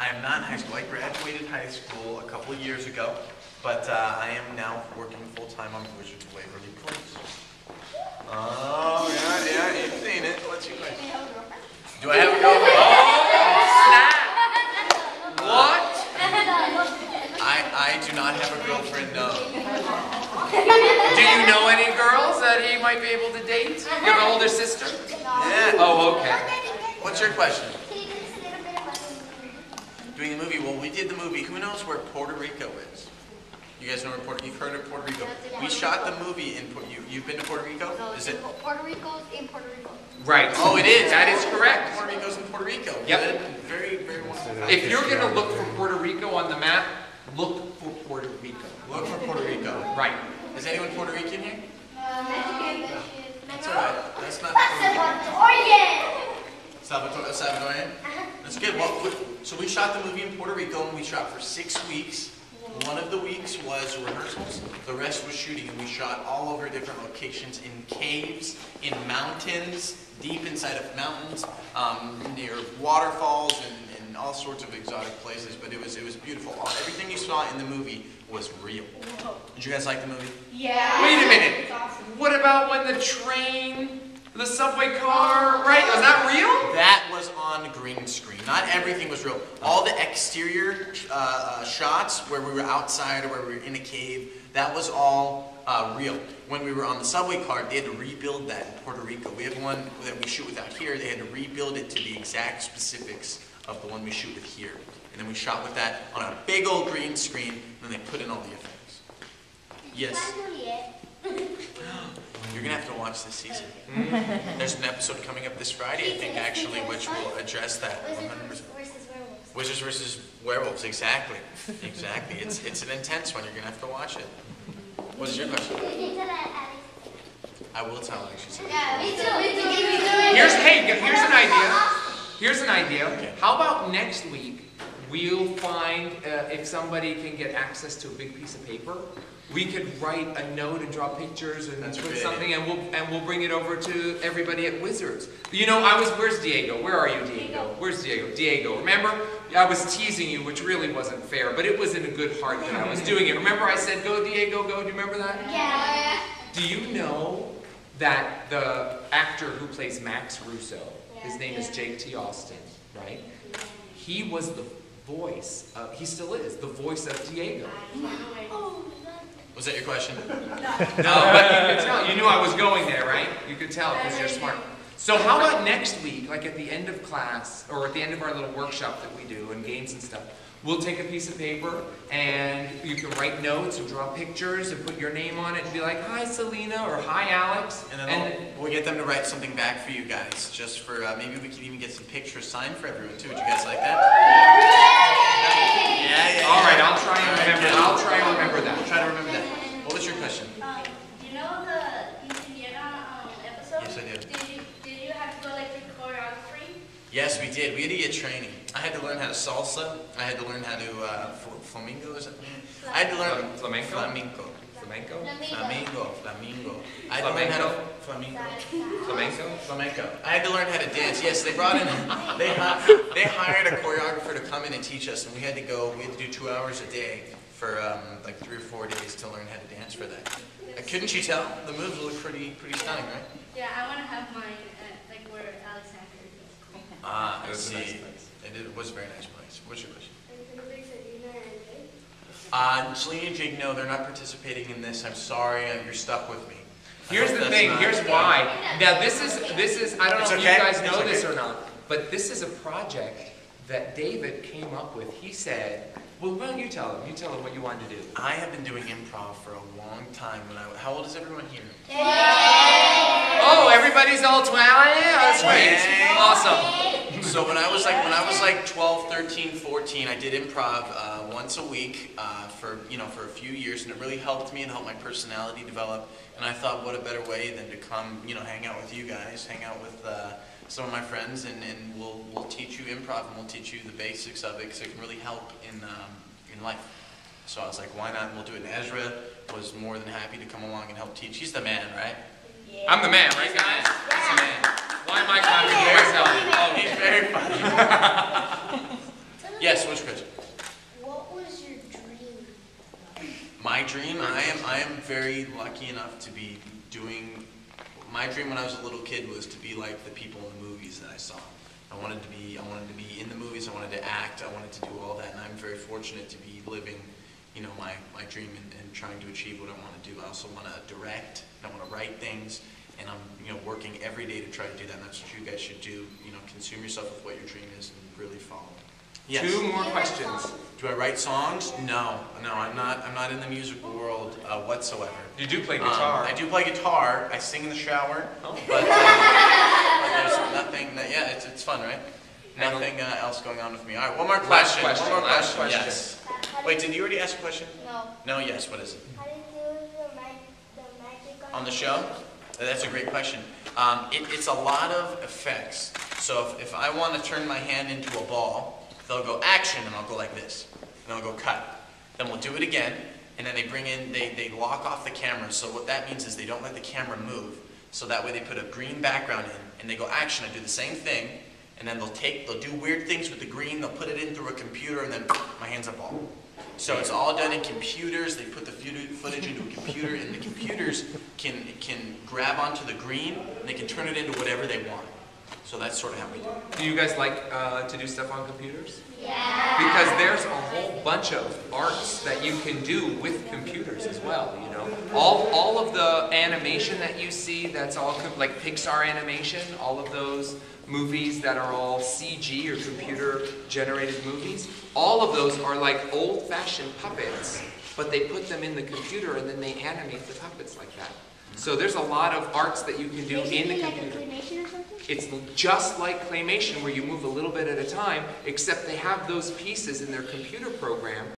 I am not in high school. I graduated high school a couple of years ago, but I am now working full-time on Wizards of Waverly Place. Oh, yeah, you've seen it. What's your question? Do I have a girlfriend? Oh, snap! What? I do not have a girlfriend, no. Do you know any girls that he might be able to date? Your older sister? Yeah. Oh, okay. What's your question? Doing the movie. Well, we did the movie. Who knows where Puerto Rico is? You guys know where you've heard of Puerto Rico? We shot the movie in you've been to Puerto Rico? Is it? Puerto Rico's in Puerto Rico. Right. Oh, it is. That is correct. Puerto Rico's in Puerto Rico. Yep. Very, very wonderful. If you're going to look for Puerto Rico on the map, look for Puerto Rico. Look for Puerto Rico. Right. Is anyone Puerto Rican here? Mexican. That's all right. That's not Salvadorian? That's good. Well, so we shot the movie in Puerto Rico, and we shot for 6 weeks. One of the weeks was rehearsals. The rest was shooting, and we shot all over different locations, in caves, in mountains, deep inside of mountains, near waterfalls, and all sorts of exotic places. But it was beautiful. Everything you saw in the movie was real. Did you guys like the movie? Yeah. Wait a minute. What about when the train, the subway car, right? Was that real? That was on green screen. Not everything was real. All the exterior shots where we were outside or where we were in a cave, that was all real. When we were on the subway car, they had to rebuild that in Puerto Rico. We have one that we shoot with out here. They had to rebuild it to the exact specifics of the one we shoot with here. And then we shot with that on a big old green screen, and then they put in all the effects. Yes? You're going to have to watch this season. There's an episode coming up this Friday, I think, actually, which will address that 100%. Wizards versus werewolves, exactly. Exactly. It's an intense one. You're going to have to watch it. What's your question? I will tell Alex. Here's an idea. Here's an idea. Okay. How about next week we'll find if somebody can get access to a big piece of paper, we could write a note and draw pictures and put something, and we'll bring it over to everybody at Wizards. You know, where's Diego? Where are you, Diego? Where's Diego? Diego, remember? I was teasing you, which really wasn't fair, but it was in a good heart that I was doing it. Remember I said, go Diego, go? Do you remember that? Yeah. Do you know that the actor who plays Max Russo, his name is Jake T. Austin, right? He was the voice, he still is, the voice of Diego. Was that your question? No, but you could tell. You knew I was going there, right? You could tell because you're smart. So how about next week, like at the end of class, or at the end of our little workshop that we do, and games and stuff, we'll take a piece of paper, and you can write notes and draw pictures and put your name on it and be like, hi, Selena, or hi, Alex. And then we'll get them to write something back for you guys, just for, maybe we could even get some pictures signed for everyone, too. Would you guys like that? Yeah. All right, I'll try and remember that. I'll try and remember that. Try to remember that. What was your question? You know the Indiana episode? Yes, I did. Did you have to go like through choreography? Yes, we did. We had to get training. I had to learn how to salsa. I had to learn how to flamingo. Is that? I had to learn Flamenco. Flamenco. Flamenco. Flamingo. I had to learn how to flamingo. Flamenco. Flamenco. I had to learn how to dance. Yes, they brought in. They hired a choreographer to come in and teach us, and we had to go. We had to do 2 hours a day for like 3 or 4 days to learn how to dance for that. Couldn't you tell? The moves look pretty stunning, right? Yeah, I want to have mine like where Alexander is. Ah, I It was a see. nice place. It was a very nice place. What's your question? And Selena and Jake, no, they're not participating in this. I'm sorry, you're stuck with me. Here's the thing. Here's why. Now this is. I don't know if you guys know this or not, but this is a project that David came up with. He said, "Well, why don't you tell him? You tell him what you wanted to do." I have been doing improv for a long time. How old is everyone here? Oh, everybody's all 12. Yeah, that's great. Awesome. So when I was like 12, 13, 14, I did improv once a week for a few years, and it really helped me and helped my personality develop. And I thought, what a better way than to come, hang out with you guys, hang out with some of my friends, and we'll teach you improv, and we'll teach you the basics of it, because it can really help in life. So I was like, why not? And we'll do it. And Ezra was more than happy to come along and help teach. He's the man, right? Yeah. I'm the man, right, guys? He's the man. Why am I clapping for myself? Oh, he's very funny. Yes, which very lucky enough to be doing, my dream when I was a little kid was to be like the people in the movies that I saw. I wanted to be in the movies, I wanted to act, I wanted to do all that, and I'm very fortunate to be living, you know, my dream and trying to achieve what I want to do. I also want to direct, and I want to write things, and I'm, you know, working every day to try to do that, and that's what you guys should do. You know, consume yourself with what your dream is and really follow it. Yes. 2 more questions. Do I write songs? No, I'm not in the musical world whatsoever. You do play guitar. I do play guitar. I sing in the shower, Oh. but there's nothing. Yeah, it's fun, right? Nothing else going on with me. All right, one more question. Last question. One more Last question. question. Yes. Wait, did you already ask a question? No. No. Yes. What is it? How do you do the magic On the show? That's a great question. It's a lot of effects. So if I want to turn my hand into a ball, they'll go action, and I'll go like this. And they'll go cut. Then we'll do it again, and then they lock off the camera. So what that means is they don't let the camera move. So that way they put a green background in, and they go action. I do the same thing, and then they'll do weird things with the green. They'll put it in through a computer, and then my hand's a ball. So it's all done in computers. They put the footage into a computer, and the computers can grab onto the green, and they can turn it into whatever they want. So that's sort of how we do it. Do you guys like to do stuff on computers? Yeah. Because there's a whole bunch of arts that you can do with computers as well, you know. All of the animation that you see, that's all like Pixar animation, all of those movies that are all CG or computer generated movies, all of those are like old-fashioned puppets, but they put them in the computer and then they animate the puppets like that. So there's a lot of arts that you can do in the computer. Like a claymation or something? It's just like claymation where you move a little bit at a time, except they have those pieces in their computer program